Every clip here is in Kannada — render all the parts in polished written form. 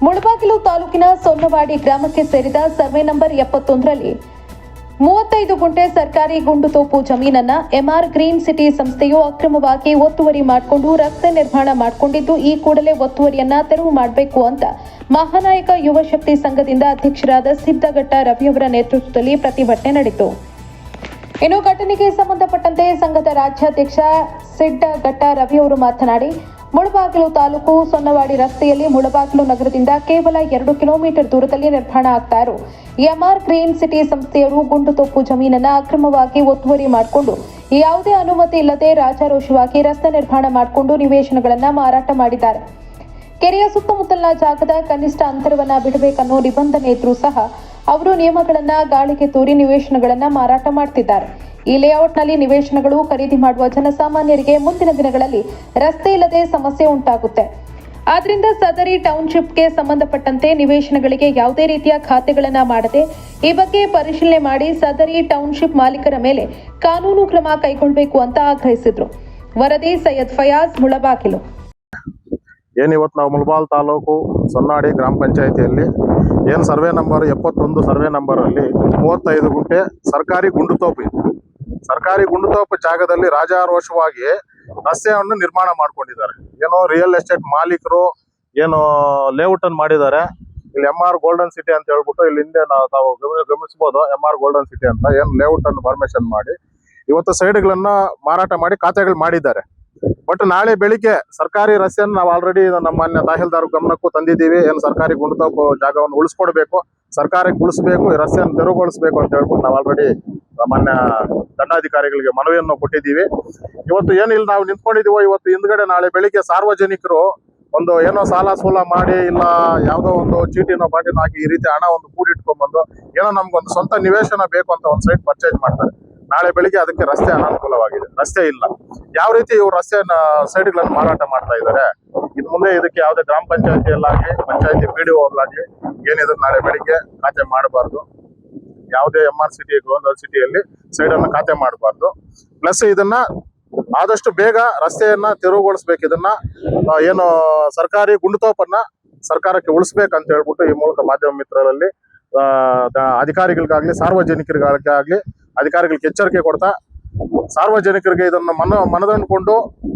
ಮುಳಬಾಗಿಲು ತಾಲೂಕಿನ ಸೊನ್ನವಾಡಿ ಗ್ರಾಮಕ್ಕೆ ಸೇರಿದ ಸರ್ವೆ ನಂಬರ್ 71ರಲ್ಲಿ 35 ಗುಂಟೆ ಸರ್ಕಾರಿ ಗುಂಡುತೋಪು ಜಮೀನನ್ನ ಎಂಆರ್ ಗ್ರೀನ್ ಸಿಟಿ ಸಂಸ್ಥೆಯು ಅಕ್ರಮವಾಗಿ ಒತ್ತುವರಿ ಮಾಡಿಕೊಂಡು ರಸ್ತೆ ನಿರ್ಮಾಣ ಮಾಡಿಕೊಂಡಿದ್ದು, ಈ ಕೂಡಲೇ ಒತ್ತುವರಿಯನ್ನ ತೆರವು ಮಾಡಬೇಕು ಅಂತ ಮಹಾನಾಯಕ ಯುವ ಶಕ್ತಿ ಸಂಘದಿಂದ ಅಧ್ಯಕ್ಷರಾದ ಸಿದ್ದಘಟ್ಟ ರವಿಯವರ ನೇತೃತ್ವದಲ್ಲಿ ಪ್ರತಿಭಟನೆ ನಡೆಯಿತು. ಇನ್ನು ಘಟನೆಗೆ ಸಂಬಂಧಪಟ್ಟಂತೆ ಸಂಘದ ರಾಜ್ಯಾಧ್ಯಕ್ಷ ಸಿದ್ದಘಟ್ಟ ರವಿಯವರು ಮಾತನಾಡಿ, ಮುಳಬಾಗಿಲು ತಾಲೂಕು ಸೊನ್ನವಾಡಿ ರಸ್ತೆಯಲ್ಲಿ ಮುಳಬಾಗಿಲು ನಗರದಿಂದ ಕೇವಲ 2 ಕಿಲೋಮೀಟರ್ ದೂರದಲ್ಲಿ ನಿರ್ಮಾಣ ಆಗ್ತಾ ಇರೋ ಎಂಆರ್ ಗ್ರೀನ್ ಸಿಟಿ ಸಂಸ್ಥೆಯವರು ಗುಂಡುತೋಪು ಜಮೀನನ್ನ ಅಕ್ರಮವಾಗಿ ಒತ್ತುವರಿ ಮಾಡಿಕೊಂಡು ಯಾವುದೇ ಅನುಮತಿ ಇಲ್ಲದೆ ರಾಜಾರೋಷವಾಗಿ ರಸ್ತೆ ನಿರ್ಮಾಣ ಮಾಡಿಕೊಂಡು ನಿವೇಶನಗಳನ್ನ ಮಾರಾಟ ಮಾಡಿದ್ದಾರೆ. ಕೆರೆಯ ಸುತ್ತಮುತ್ತಲಿನ ಜಾಗದ ಕನಿಷ್ಠ ಅಂತರವನ್ನ ಬಿಡಬೇಕನ್ನೋ ನಿಬಂಧನೆ ಇದ್ರೂ ಸಹ ಅವರು ನಿಯಮಗಳನ್ನ ಗಾಳಿಗೆ ತೂರಿ ನಿವೇಶನಗಳನ್ನ ಮಾರಾಟ ಮಾಡ್ತಿದ್ದಾರೆ. ಈ ಲೇಔಟ್ನಲ್ಲಿ ನಿವೇಶನಗಳು ಖರೀದಿ ಮಾಡುವ ಜನಸಾಮಾನ್ಯರಿಗೆ ಮುಂದಿನ ದಿನಗಳಲ್ಲಿ ರಸ್ತೆ ಇಲ್ಲದೆ ಸಮಸ್ಯೆ ಉಂಟಾಗುತ್ತೆ. ಆದ್ರಿಂದ ಸದರಿ ಟೌನ್ಶಿಪ್ಗೆ ಸಂಬಂಧಪಟ್ಟಂತೆ ನಿವೇಶನಗಳಿಗೆ ಯಾವುದೇ ರೀತಿಯ ಖಾತೆಗಳನ್ನ ಮಾಡದೆ ಈ ಬಗ್ಗೆ ಪರಿಶೀಲನೆ ಮಾಡಿ ಸದರಿ ಟೌನ್ಶಿಪ್ ಮಾಲೀಕರ ಮೇಲೆ ಕಾನೂನು ಕ್ರಮ ಕೈಗೊಳ್ಳಬೇಕು ಅಂತ ಆಗ್ರಹಿಸಿದ್ರು. ವರದಿ ಸೈಯದ್ ಫಯಾಜ್, ಮುಳಬಾಗಿಲು. ಏನಿವತ್ತು ನಾವು ಮುಳಬಾಗಿಲು ತಾಲೂಕು ಸೊನ್ನಾಡಿ ಗ್ರಾಮ ಪಂಚಾಯಿತಿಯಲ್ಲಿ ಏನು ಸರ್ವೆ ನಂಬರ್ 71 ಸರ್ವೆ ನಂಬರಲ್ಲಿ 35 ಗುಂಟೆ ಸರ್ಕಾರಿ ಗುಂಡುತೋಪು ಜಾಗದಲ್ಲಿ ರಾಜಾರೋಷವಾಗಿ ರಸ್ತೆಯನ್ನು ನಿರ್ಮಾಣ ಮಾಡ್ಕೊಂಡಿದ್ದಾರೆ. ಏನೋ ರಿಯಲ್ ಎಸ್ಟೇಟ್ ಮಾಲೀಕರು ಏನು ಲೇಔಟ್ ಅನ್ನು ಮಾಡಿದ್ದಾರೆ. ಇಲ್ಲಿ ಎಂಆರ್ ಗೋಲ್ಡನ್ ಸಿಟಿ ಅಂತ ಹೇಳ್ಬಿಟ್ಟು ಇಲ್ಲಿ ಹಿಂದೆ ತಾವು ಗಮನಿಸಬಹುದು, ಎಂಆರ್ ಗೋಲ್ಡನ್ ಸಿಟಿ ಅಂತ ಏನು ಲೇಔಟ್ ಅನ್ನು ಫಾರ್ಮೇಶನ್ ಮಾಡಿ ಇವತ್ತು ಸೈಡ್ಗಳನ್ನ ಮಾರಾಟ ಮಾಡಿ ಖಾತೆಗಳು ಮಾಡಿದ್ದಾರೆ. ಬಟ್ ನಾಳೆ ಬೆಳಿಗ್ಗೆ ಸರ್ಕಾರಿ ರಸ್ತೆಯನ್ನು ನಾವು ಆಲ್ರೆಡಿ ನಮ್ಮ ಮಾನ್ಯ ತಹಸೀಲ್ದಾರ್ ಗಮನಕ್ಕೂ ತಂದಿದ್ದೀವಿ. ಏನು ಸರ್ಕಾರಿ ಗುಂಡುತೋಪು ಜಾಗವನ್ನು ಉಳಿಸ್ಕೊಡ್ಬೇಕು, ಸರ್ಕಾರಕ್ಕೆ ಉಳಿಸ್ಬೇಕು, ಈ ರಸ್ತೆಯನ್ನು ತೆರವುಗೊಳಿಸಬೇಕು ಅಂತ ಹೇಳ್ಬಿಟ್ಟು ನಾವು ಆಲ್ರೆಡಿ ಮಾನ್ಯ ದಂಡಾಧಿಕಾರಿಗಳಿಗೆ ಮನವಿಯನ್ನು ಕೊಟ್ಟಿದ್ದೀವಿ. ಇವತ್ತು ಏನಿಲ್ಲ ನಾವು ನಿಂತ್ಕೊಂಡಿದ್ದೀವೋ, ಇವತ್ತು ಹಿಂದ್ಗಡೆ ನಾಳೆ ಬೆಳಿಗ್ಗೆ ಸಾರ್ವಜನಿಕರು ಒಂದು ಏನೋ ಸಾಲ ಸೂಲ ಮಾಡಿ ಇಲ್ಲ ಯಾವುದೋ ಒಂದು ಚೀಟಿನೋ ಪಾಟಿನೋ ಹಾಕಿ ಈ ರೀತಿ ಹಣ ಒಂದು ಕೂಡಿಟ್ಕೊಂಡ್ಬಂದು ಏನೋ ನಮ್ಗೊಂದು ಸ್ವಂತ ನಿವೇಶನ ಬೇಕು ಅಂತ ಒಂದು ಸೈಟ್ ಪರ್ಚೇಸ್ ಮಾಡ್ತಾರೆ. ನಾಳೆ ಬೆಳಿಗ್ಗೆ ಅದಕ್ಕೆ ರಸ್ತೆ ಅನಾನುಕೂಲವಾಗಿದೆ, ರಸ್ತೆ ಇಲ್ಲ. ಯಾವ ರೀತಿ ಇವರು ರಸ್ತೆಯನ್ನ ಸೈಡ್ಗಳನ್ನು ಮಾರಾಟ ಮಾಡ್ತಾ ಇದ್ದಾರೆ. ಇನ್ನು ಮುಂದೆ ಇದಕ್ಕೆ ಯಾವುದೇ ಗ್ರಾಮ ಪಂಚಾಯತಿಯಲ್ಲಾಗ್ಲಿ ಪಂಚಾಯತಿ PDO ಅಲ್ಲಾಗ್ಲಿ ಏನಿದ್ರು ನಾಳೆ ಬೆಳಿಗ್ಗೆ ಖಾತೆ ಮಾಡಬಾರ್ದು. ಯಾವುದೇ ಎಂಆರ್ ಸಿಟಿ ಗೋಲ್ಡನ್ ಸಿಟಿಯಲ್ಲಿ ಸೈಡ್ ಅನ್ನ ಖಾತೆ ಮಾಡಬಾರ್ದು. ಪ್ಲಸ್ ಇದನ್ನ ಆದಷ್ಟು ಬೇಗ ರಸ್ತೆಯನ್ನ ತೆರವುಗೊಳಿಸ್ಬೇಕು. ಇದನ್ನ ಏನು ಸರ್ಕಾರಿ ಗುಂಡುತೋಪನ್ನ ಸರ್ಕಾರಕ್ಕೆ ಉಳಿಸ್ಬೇಕಂತ ಹೇಳ್ಬಿಟ್ಟು ಈ ಮೂಲಕ ಮಾಧ್ಯಮ ಮಿತ್ರರಲ್ಲಿ ಅಧಿಕಾರಿಗಳಿಗಾಗ್ಲಿ ಸಾರ್ವಜನಿಕರಿಗಾಗ್ಲಿ ಅಧಿಕಾರಿಗಳಿಗೆ ಎಚ್ಚರಿಕೆ ಕೊಡ್ತಾ ಸಾರ್ವಜನಿಕರಿಗೆ ಇದನ್ನ ಮನದಂಡ್ಕೊಂಡು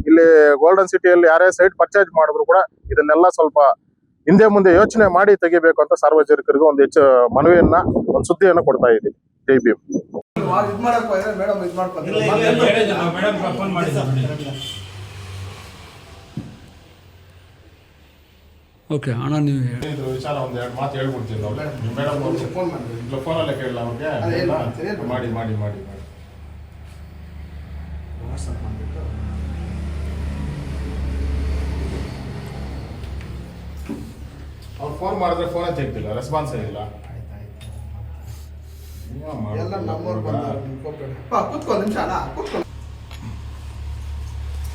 ಇಲ್ಲಿ ಗೋಲ್ಡನ್ ಸಿಟಿಯಲ್ಲಿ ಯಾರೇ ಸೈಟ್ ಪರ್ಚೇಸ್ ಮಾಡಿದ್ರು ಕೂಡ ಇದನ್ನೆಲ್ಲ ಸ್ವಲ್ಪ ಹಿಂದೆ ಮುಂದೆ ಯೋಚನೆ ಮಾಡಿ ತೆಗಿಬೇಕು ಅಂತ ಸಾರ್ವಜನಿಕರಿಗೆ ಒಂದು ಮನವಿಯನ್ನ ಒಂದು ಸುದ್ದಿಯನ್ನು ಕೊಡ್ತಾ ಇದ್ದೀವಿ. ಜೈ ಭೀಮ್. ಓಕೆ ಅಣ್ಣ, ನೀವು ವಿಚಾರ ಒಂದು 2 ಮಾತು ಹೇಳ್ಬಿಡ್ತೀನಿ. ಮೇಡಮ್ ಫೋನಲ್ಲೇ ಕೇಳಲ್ಲ ಅವ್ರಿಗೆ ಮಾಡಿ ಮಾಡಿ ಮಾಡಿ ಮಾಡಿ ಅವ್ರು ಫೋನ್ ಮಾಡಿದ್ರೆ ಫೋನೇ ತೆಗ್ದಿಲ್ಲ, ರೆಸ್ಪಾನ್ಸೇ ಇಲ್ಲ.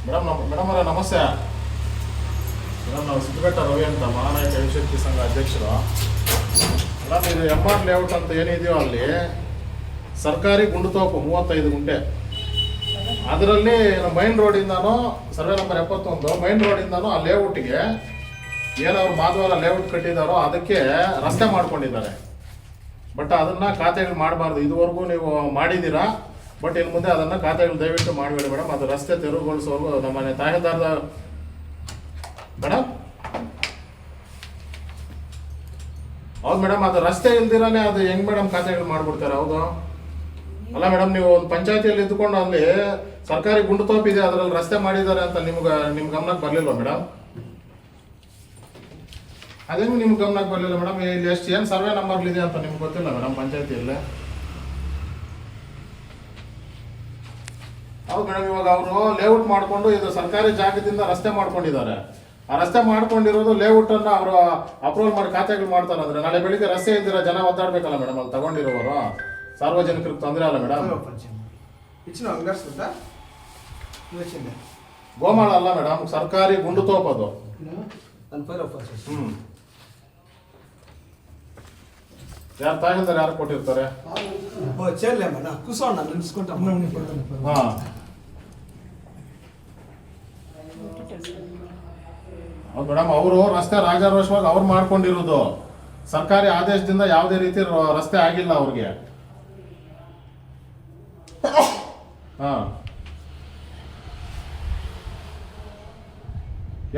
ಮೇಡಮ್ ಅವರ ನಮಸ್ತೆ. ಮೇಡಮ್ ನಾವು ಸಿದ್ದಘಟ್ಟ ರವಿ ಅಂತ ಮಹಾನಾಯಕ ಯುವ ಶಕ್ತಿ ಸಂಘ ಅಧ್ಯಕ್ಷರು. ಮೇಡಮ್ ಇದು ಎಂಆರ್ ಲೇಔಟ್ ಅಂತ ಏನಿದೆಯೋ ಅಲ್ಲಿ ಸರ್ಕಾರಿ ಗುಂಡುತೋಪು 35 ಗುಂಟೆ, ಅದರಲ್ಲಿ ಮೈನ್ ರೋಡಿಂದಾನು ಸರ್ವೆ ನಂಬರ್ 71 ಮೈನ್ ರೋಡಿಂದಾನು ಆ ಲೇಔಟ್ಗೆ ಏನವ್ರು ಮಾಧವರ ಲೇಔಟ್ ಕಟ್ಟಿದಾರೋ ಅದಕ್ಕೆ ರಸ್ತೆ ಮಾಡ್ಕೊಂಡಿದ್ದಾರೆ. ಬಟ್ ಅದನ್ನ ಖಾತೆಗಳು ಮಾಡಬಾರ್ದು. ಇದುವರೆಗೂ ನೀವು ಮಾಡಿದ್ದೀರಾ, ಬಟ್ ಇನ್ನು ಮುಂದೆ ಅದನ್ನ ಖಾತೆಗಳು ದಯವಿಟ್ಟು ಮಾಡಬೇಡಿ ಮೇಡಮ್. ಅದು ರಸ್ತೆ ತೆರವುಗೊಳಿಸುವವರೆಗೂ ನಮ್ಮನೆ ತಹಸೀಲ್ದಾರ್ದ ಮೇಡಮ್. ಹೌದು ಮೇಡಮ್, ಅದು ರಸ್ತೆ ಇಲ್ದಿರಾನೆ ಅದು ಹೆಂಗ್ ಮೇಡಮ್ ಖಾತೆಗಳು ಮಾಡ್ಬಿಡ್ತಾರೆ? ಹೌದು ಅಲ್ಲ ಮೇಡಮ್, ನೀವು ಒಂದು ಪಂಚಾಯತಿಯಲ್ಲಿ ಇದ್ದುಕೊಂಡು ಅಲ್ಲಿ ಸರ್ಕಾರಿ ಗುಂಡುತೋಪು ಇದೆ ಅದರಲ್ಲಿ ರಸ್ತೆ ಮಾಡಿದ್ದಾರೆ ಅಂತ ನಿಮ್ ಗಮನಕ್ಕೆ ಬರ್ಲಿಲ್ವಾ ಮೇಡಮ್? ಅದೇನು ನಿಮ್ಗೆ ಗಮನಕ್ಕೆ ಬರಲಿಲ್ಲ ಮೇಡಮ್? ಇಲ್ಲಿ ಏನು ಸರ್ವೆ ನಂಬರ್ಗಳಿದೆ ಅಂತ ನಿಮ್ಗೆ ಗೊತ್ತಿಲ್ಲ ಮೇಡಮ್ ಪಂಚಾಯತಿಯಲ್ಲಿ? ಹೌದು ಮೇಡಮ್, ಇವಾಗ ಅವರು ಲೇಔಟ್ ಮಾಡಿಕೊಂಡು ಇದು ಸರ್ಕಾರಿ ಜಾಗದಿಂದ ರಸ್ತೆ ಮಾಡ್ಕೊಂಡಿದ್ದಾರೆ. ಆ ರಸ್ತೆ ಮಾಡ್ಕೊಂಡಿರೋದು ಲೇಔಟ್ ಅನ್ನ ಅವರು ಅಪ್ರೂವಲ್ ಮಾಡಿ ಖಾತೆಗಳು ಮಾಡ್ತಾರೆ. ಅಂದ್ರೆ ನಾಳೆ ಬೆಳಿಗ್ಗೆ ರಸ್ತೆ ಇದ್ದೀರಾ ಜನ ಒದ್ದಾಡ್ಬೇಕಲ್ಲ ಮೇಡಮ್, ಅಲ್ಲಿ ತಗೊಂಡಿರೋರು ಸಾರ್ವಜನಿಕರಿಗೆ ತೊಂದರೆ ಅಲ್ಲ ಮೇಡಮ್? ಗೋಮಾಳ ಅಲ್ಲ ಮೇಡಮ್, ಸರ್ಕಾರಿ ಗುಂಡುತೋಪು ಅದು. ಯಾರು ತಹಸೀಲ್ದಾರ್ ಯಾರು ಕೊಟ್ಟಿರ್ತಾರೆ? ಹೌದು ಮೇಡಮ್, ಅವರು ರಸ್ತೆ ರಾಜಾರೋಷವಾಗಿ ಅವ್ರು ಮಾಡ್ಕೊಂಡಿರೋದು. ಸರ್ಕಾರಿ ಆದೇಶದಿಂದ ಯಾವುದೇ ರೀತಿ ರಸ್ತೆ ಆಗಿಲ್ಲ ಅವ್ರಿಗೆ. ಹಾ,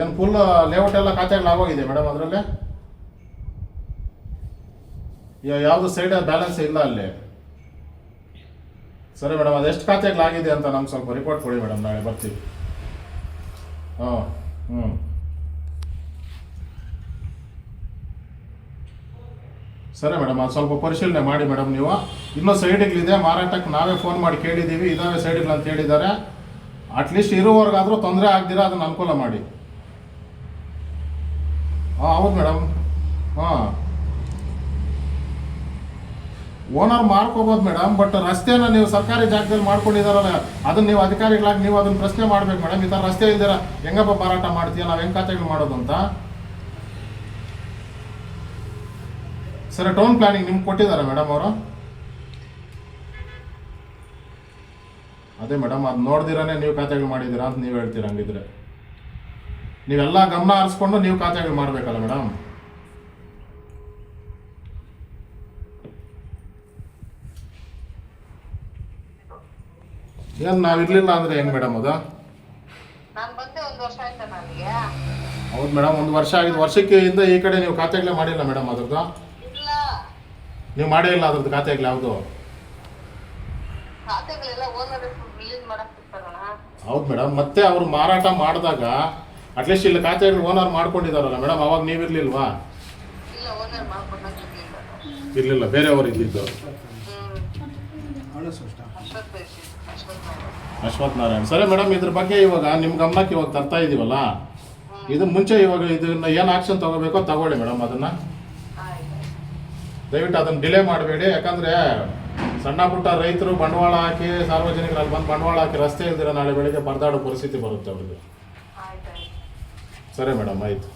ಏನು ಫುಲ್ ಲೇಔಟ್ ಎಲ್ಲ ಖಾತೆಗಳು ಆಗೋಗಿದೆ ಮೇಡಮ್ ಅದರಲ್ಲಿ? ಯಾವುದು ಸೈಡ್ ಬ್ಯಾಲೆನ್ಸ್ ಇಲ್ಲ ಅಲ್ಲಿ. ಸರಿ ಮೇಡಮ್, ಅದೆಷ್ಟು ಖಾತೆಗಳಾಗಿದೆ ಅಂತ ನಮ್ಗೆ ಸ್ವಲ್ಪ ರಿಪೋರ್ಟ್ ಕೊಡಿ ಮೇಡಮ್, ನಾಳೆ ಬರ್ತೀವಿ. ಹಾಂ, ಹ್ಞೂ. ಸರಿ ಮೇಡಮ್, ಅದು ಸ್ವಲ್ಪ ಪರಿಶೀಲನೆ ಮಾಡಿ ಮೇಡಮ್. ನೀವು ಇನ್ನೂ ಸೈಡ್ಗಳಿದೆ ಮಾರಾಟಕ್ಕೆ, ನಾವೇ ಫೋನ್ ಮಾಡಿ ಕೇಳಿದ್ದೀವಿ, ಇದಾವೆ ಸೈಡ್ಗಳು ಅಂತ ಹೇಳಿದ್ದಾರೆ. ಅಟ್ಲೀಸ್ಟ್ ಇರುವವರೆಗಾದರೂ ತೊಂದರೆ ಆಗ್ದಿರ ಅದನ್ನು ಅನುಕೂಲ ಮಾಡಿ. ಹಾಂ, ಹೌದು ಮೇಡಮ್. ಹಾಂ, ಓನರ್ ಮಾಡ್ಕೋಬೋದು ಮೇಡಮ್, ಬಟ್ ರಸ್ತೆನ ನೀವು ಸರ್ಕಾರಿ ಜಾಗದಲ್ಲಿ ಮಾಡ್ಕೊಂಡಿದಾರಲ್ಲ, ಅದನ್ನ ನೀವು ಅಧಿಕಾರಿಗಳಾಗಿ ನೀವು ಅದನ್ನ ಪ್ರಶ್ನೆ ಮಾಡ್ಬೇಕು ಮೇಡಮ್. ಈ ಥರ ರಸ್ತೆ ಇಲ್ದಿರ ಹೆಂಗಪ್ಪ ಮಾರಾಟ ಮಾಡ್ತೀಯ, ನಾವು ಹೆಂಗೆ ಖಾತೆಗಳು ಮಾಡೋದು ಅಂತ. ಸರಿ, ಟೌನ್ ಪ್ಲಾನಿಂಗ್ ನಿಮ್ಗೆ ಕೊಟ್ಟಿದ್ದಾರೆ ಮೇಡಮ್ ಅವರು? ಅದೇ ಮೇಡಮ್, ಅದು ನೋಡ್ದಿರಾನೆ ನೀವು ಖಾತೆಗಳು ಮಾಡಿದ್ದೀರಾ ಅಂತ ನೀವು ಹೇಳ್ತೀರ. ಹಂಗಿದ್ರೆ ನೀವೆಲ್ಲ ಗಮನ ಹರಿಸ್ಕೊಂಡು ನೀವು ಖಾತೆಗಳು ಮಾಡಬೇಕಲ್ಲ ಮೇಡಮ್. ಏನು ನಾವಿರ್ಲಿಲ್ಲ ಅಂದ್ರೆ ಹೆಂಗ್ ಮೇಡಮ್ ಅದು? ಹೌದು ಮೇಡಮ್, 1 ವರ್ಷ ಆಗಿದೆ. ವರ್ಷಕ್ಕೆ ಇಂದ ಈ ಕಡೆ ನೀವು ಖಾತೆಗಳೇ ಮಾಡಿಲ್ಲ ಮೇಡಮ್ ಅದ್ರದ್ದು? ನೀವು ಮಾಡೇ ಇಲ್ಲ ಅದ್ರದ್ದು ಖಾತೆಗಳು ಯಾವುದು? ಹೌದು ಮೇಡಮ್, ಮತ್ತೆ ಅವ್ರು ಮಾರಾಟ ಮಾಡಿದಾಗ ಅಟ್ಲೀಸ್ಟ್ ಇಲ್ಲಿ ಖಾತೆಗಳು ಓನರ್ ಮಾಡ್ಕೊಂಡಿದಾರಲ್ಲ ಮೇಡಮ್, ಅವಾಗ ನೀವಿರ್ಲಿಲ್ವಾ? ಇರ್ಲಿಲ್ಲ, ಬೇರೆಯವರು ಇದ್ದಿದ್ದು. ಅಶ್ವಥ್ ನಾರಾಯಣ್. ಸರಿ ಮೇಡಮ್, ಇದ್ರ ಬಗ್ಗೆ ಇವಾಗ ನಿಮ್ಮ ಗಮನಕ್ಕೆ ಇವಾಗ ತರ್ತಾ ಇದೀವಲ್ಲ, ಇದು ಮುಂಚೆ ಇವಾಗ ಇದನ್ನ ಏನು ಆಕ್ಷನ್ ತಗೋಬೇಕೋ ತಗೊಳ್ಳಿ ಮೇಡಮ್. ಅದನ್ನ ದಯವಿಟ್ಟು ಅದನ್ನ ಡಿಲೇ ಮಾಡಬೇಡಿ. ಯಾಕಂದ್ರೆ ಸಣ್ಣ ಪುಟ್ಟ ರೈತರು ಬಂಡವಾಳ ಹಾಕಿ, ಸಾರ್ವಜನಿಕರಲ್ಲಿ ಬಂದು ಬಂಡವಾಳ ಹಾಕಿ ರಸ್ತೆ ಇಲ್ದಿರ ನಾಳೆ ಬೆಳಿಗ್ಗೆ ಪರದಾಡೋ ಪರಿಸ್ಥಿತಿ ಬರುತ್ತೆ ಅವ್ರಿಗೆ. ಸರಿ ಮೇಡಮ್, ಆಯ್ತು.